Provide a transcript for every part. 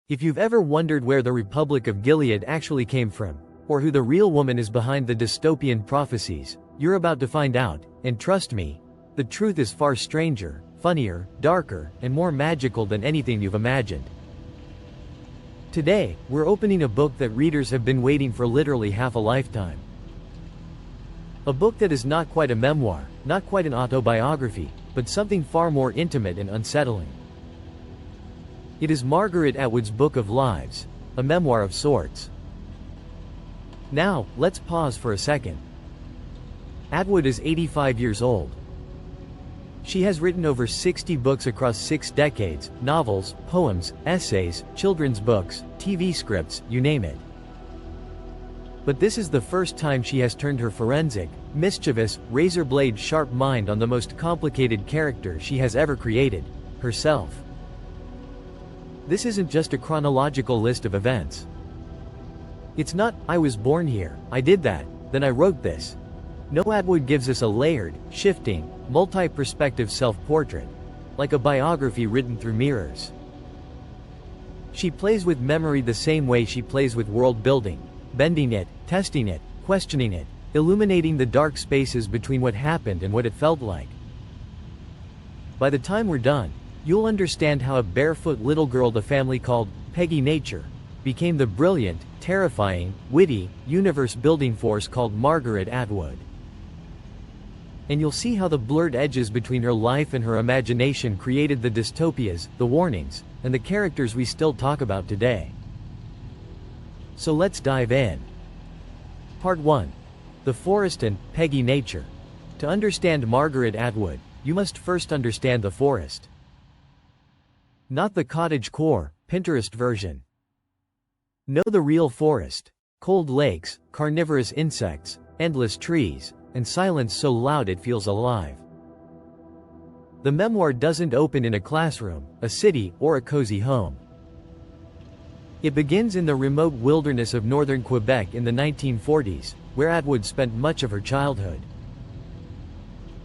If you've ever wondered where the Republic of Gilead actually came from, or who the real woman is behind the dystopian prophecies, you're about to find out, and trust me, the truth is far stranger, funnier, darker, and more magical than anything you've imagined. Today, we're opening a book that readers have been waiting for literally half a lifetime. A book that is not quite a memoir, not quite an autobiography, but something far more intimate and unsettling. It is Margaret Atwood's Book of Lives, a memoir of sorts. Now, let's pause for a second. Atwood is 85 years old. She has written over 60 books across 6 decades, novels, poems, essays, children's books, TV scripts, you name it. But this is the first time she has turned her forensic, mischievous, razor-blade-sharp mind on the most complicated character she has ever created, herself. This isn't just a chronological list of events. It's not, I was born here, I did that, then I wrote this. No, Atwood gives us a layered, shifting, multi-perspective self-portrait, like a biography written through mirrors. She plays with memory the same way she plays with world-building, bending it, testing it, questioning it, illuminating the dark spaces between what happened and what it felt like. By the time we're done, you'll understand how a barefoot little girl the family called Peggy Nature became the brilliant, terrifying, witty, universe-building force called Margaret Atwood. And you'll see how the blurred edges between her life and her imagination created the dystopias, the warnings, and the characters we still talk about today. So let's dive in. Part 1. The Forest and Peggy Nature. To understand Margaret Atwood, you must first understand the forest. Not the cottagecore, Pinterest version. Know the real forest. Cold lakes, carnivorous insects, endless trees, and silence so loud it feels alive. The memoir doesn't open in a classroom, a city, or a cozy home. It begins in the remote wilderness of northern Quebec in the 1940s, where Atwood spent much of her childhood.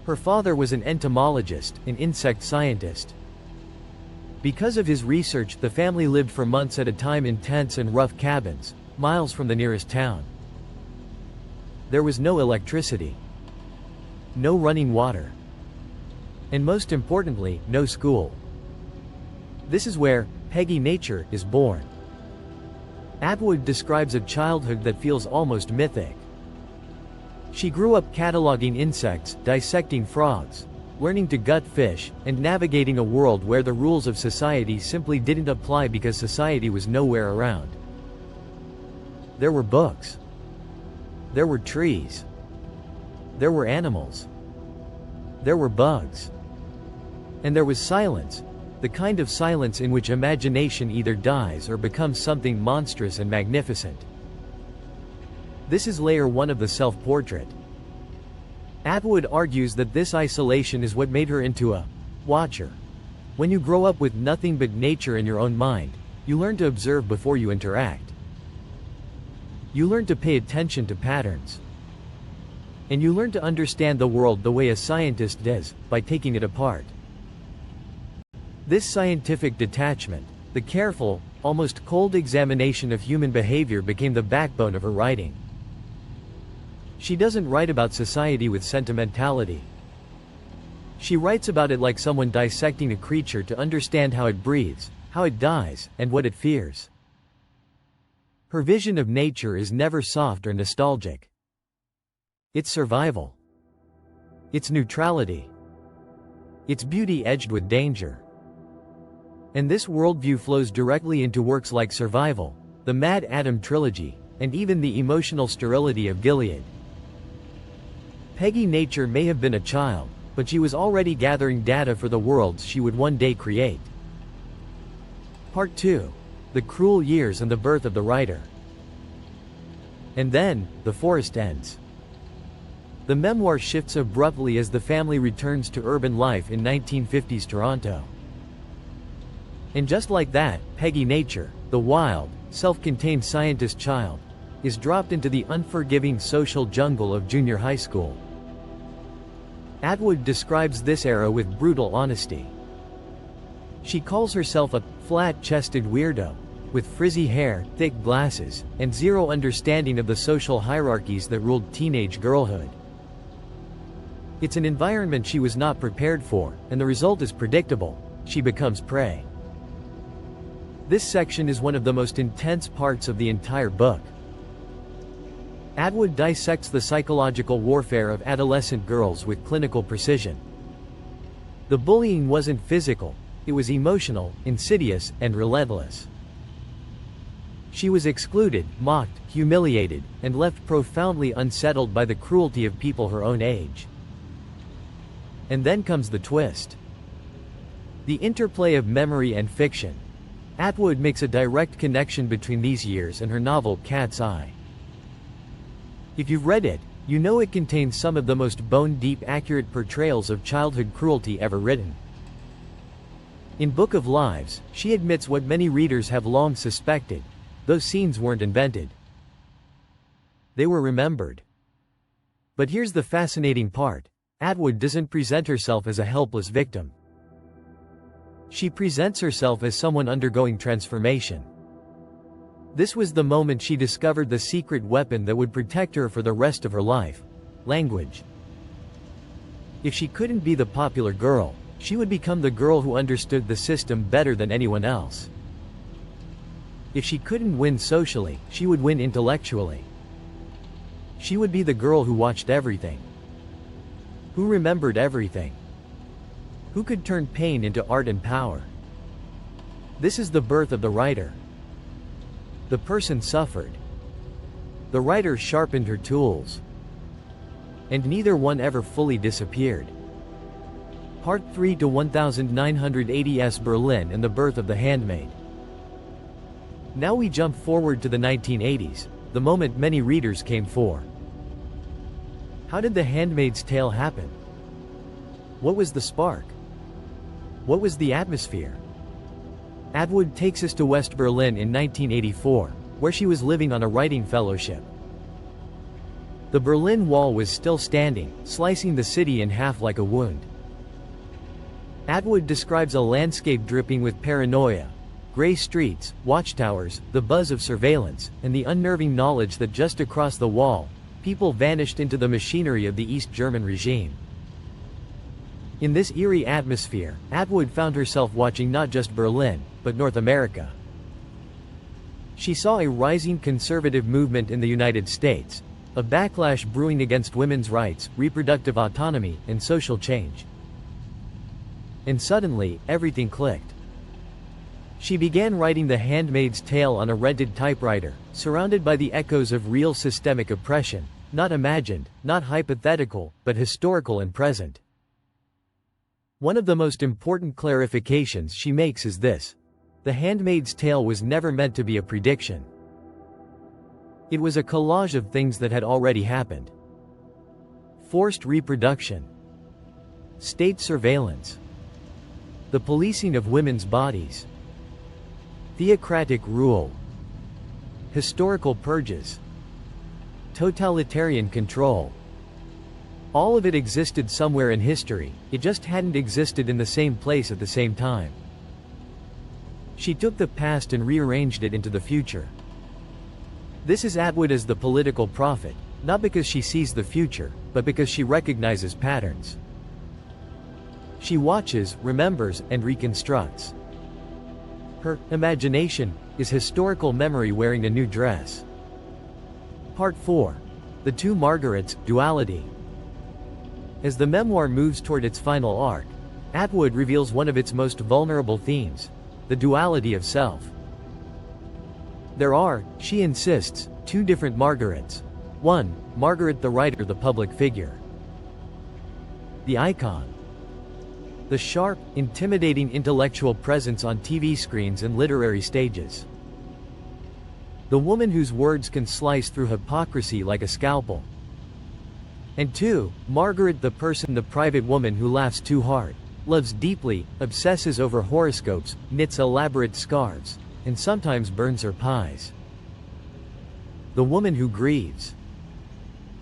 Her father was an entomologist, an insect scientist. Because of his research, the family lived for months at a time in tents and rough cabins, miles from the nearest town. There was no electricity, no running water, and most importantly, no school. This is where Peggy Nature is born. Atwood describes a childhood that feels almost mythic. She grew up cataloging insects, dissecting frogs, learning to gut fish, and navigating a world where the rules of society simply didn't apply because society was nowhere around. There were books. There were trees. There were animals. There were bugs. And there was silence, the kind of silence in which imagination either dies or becomes something monstrous and magnificent. This is layer 1 of the self-portrait. Atwood argues that this isolation is what made her into a watcher. When you grow up with nothing but nature in your own mind, you learn to observe before you interact. You learn to pay attention to patterns. And you learn to understand the world the way a scientist does, by taking it apart. This scientific detachment, the careful, almost cold examination of human behavior, became the backbone of her writing. She doesn't write about society with sentimentality. She writes about it like someone dissecting a creature to understand how it breathes, how it dies, and what it fears. Her vision of nature is never soft or nostalgic. It's survival. It's neutrality. It's beauty edged with danger. And this worldview flows directly into works like Survival, the MaddAddam trilogy, and even the emotional sterility of Gilead. Peggy Nature may have been a child, but she was already gathering data for the worlds she would one day create. Part 2. The Cruel Years and the Birth of the Writer. And then, the forest ends. The memoir shifts abruptly as the family returns to urban life in 1950s Toronto. And just like that, Peggy Nature, the wild, self-contained scientist child, is dropped into the unforgiving social jungle of junior high school. Atwood describes this era with brutal honesty. She calls herself a flat-chested weirdo, with frizzy hair, thick glasses, and zero understanding of the social hierarchies that ruled teenage girlhood. It's an environment she was not prepared for, and the result is predictable: she becomes prey. This section is one of the most intense parts of the entire book. Atwood dissects the psychological warfare of adolescent girls with clinical precision. The bullying wasn't physical, it was emotional, insidious, and relentless. She was excluded, mocked, humiliated, and left profoundly unsettled by the cruelty of people her own age. And then comes the twist. The interplay of memory and fiction. Atwood makes a direct connection between these years and her novel Cat's Eye. If you've read it, you know it contains some of the most bone-deep accurate portrayals of childhood cruelty ever written. In Book of Lives, she admits what many readers have long suspected: those scenes weren't invented. They were remembered. But here's the fascinating part: Atwood doesn't present herself as a helpless victim. She presents herself as someone undergoing transformation. This was the moment she discovered the secret weapon that would protect her for the rest of her life: language. If she couldn't be the popular girl, she would become the girl who understood the system better than anyone else. If she couldn't win socially, she would win intellectually. She would be the girl who watched everything, who remembered everything, who could turn pain into art and power. This is the birth of the writer. The person suffered. The writer sharpened her tools. And neither one ever fully disappeared. Part 3 to 1980s Berlin and the birth of the Handmaid. Now we jump forward to the 1980s, the moment many readers came for. How did The Handmaid's Tale happen? What was the spark? What was the atmosphere? Atwood takes us to West Berlin in 1984, where she was living on a writing fellowship. The Berlin Wall was still standing, slicing the city in half like a wound. Atwood describes a landscape dripping with paranoia: gray streets, watchtowers, the buzz of surveillance, and the unnerving knowledge that just across the wall, people vanished into the machinery of the East German regime. In this eerie atmosphere, Atwood found herself watching not just Berlin, but North America. She saw a rising conservative movement in the United States, a backlash brewing against women's rights, reproductive autonomy, and social change. And suddenly, everything clicked. She began writing The Handmaid's Tale on a rented typewriter, surrounded by the echoes of real systemic oppression, not imagined, not hypothetical, but historical and present. One of the most important clarifications she makes is this: The Handmaid's Tale was never meant to be a prediction. It was a collage of things that had already happened. Forced reproduction, state surveillance, the policing of women's bodies, theocratic rule, historical purges, totalitarian control. All of it existed somewhere in history, it just hadn't existed in the same place at the same time. She took the past and rearranged it into the future. This is Atwood as the political prophet, not because she sees the future, but because she recognizes patterns. She watches, remembers, and reconstructs. Her imagination is historical memory wearing a new dress. Part 4. The Two Margarets, Duality. As the memoir moves toward its final arc, Atwood reveals one of its most vulnerable themes: the duality of self. There are, she insists, two different Margarets. One, Margaret the writer, the public figure, the icon, the sharp, intimidating intellectual presence on TV screens and literary stages. The woman whose words can slice through hypocrisy like a scalpel. And two, Margaret the person, the private woman who laughs too hard, loves deeply, obsesses over horoscopes, knits elaborate scarves, and sometimes burns her pies. The woman who grieves.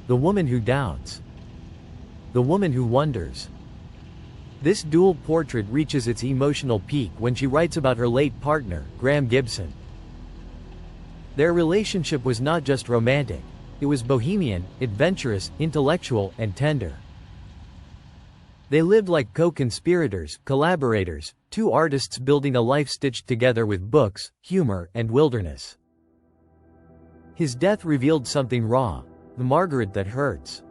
The woman who doubts. The woman who wonders. This dual portrait reaches its emotional peak when she writes about her late partner, Graham Gibson. Their relationship was not just romantic. It was bohemian, adventurous, intellectual, and tender. They lived like co-conspirators, collaborators, two artists building a life stitched together with books, humor, and wilderness. His death revealed something raw, the Margaret that hurts.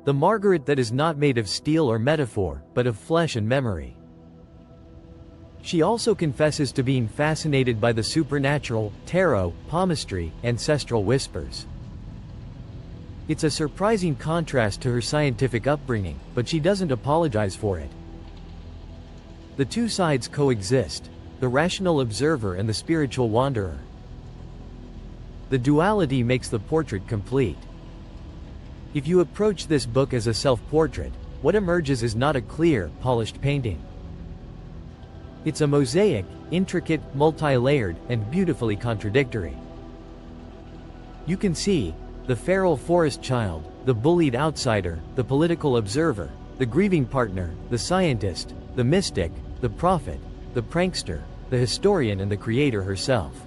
The Margaret that is not made of steel or metaphor, but of flesh and memory. She also confesses to being fascinated by the supernatural, tarot, palmistry, ancestral whispers. It's a surprising contrast to her scientific upbringing, but she doesn't apologize for it. The two sides coexist, the rational observer and the spiritual wanderer. The duality makes the portrait complete. If you approach this book as a self-portrait, what emerges is not a clear, polished painting. It's a mosaic, intricate, multi-layered, and beautifully contradictory. You can see the feral forest child, the bullied outsider, the political observer, the grieving partner, the scientist, the mystic, the prophet, the prankster, the historian, and the creator herself.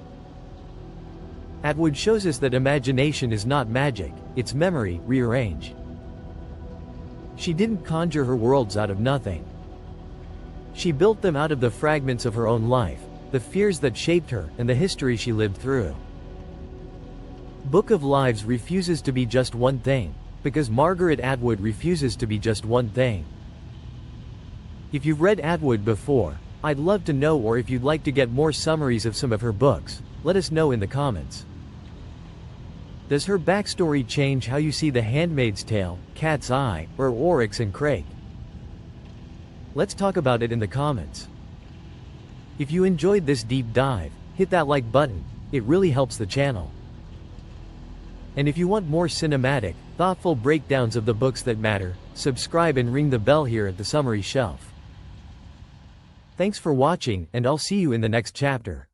Atwood shows us that imagination is not magic, it's memory rearranged. She didn't conjure her worlds out of nothing. She built them out of the fragments of her own life, the fears that shaped her, and the history she lived through. Book of Lives refuses to be just one thing, because Margaret Atwood refuses to be just one thing. If you've read Atwood before, I'd love to know, or if you'd like to get more summaries of some of her books, let us know in the comments. Does her backstory change how you see The Handmaid's Tale, Cat's Eye, or Oryx and Crake? Let's talk about it in the comments. If you enjoyed this deep dive, hit that like button, it really helps the channel. And if you want more cinematic, thoughtful breakdowns of the books that matter, subscribe and ring the bell here at the summary shelf. Thanks for watching, and I'll see you in the next chapter.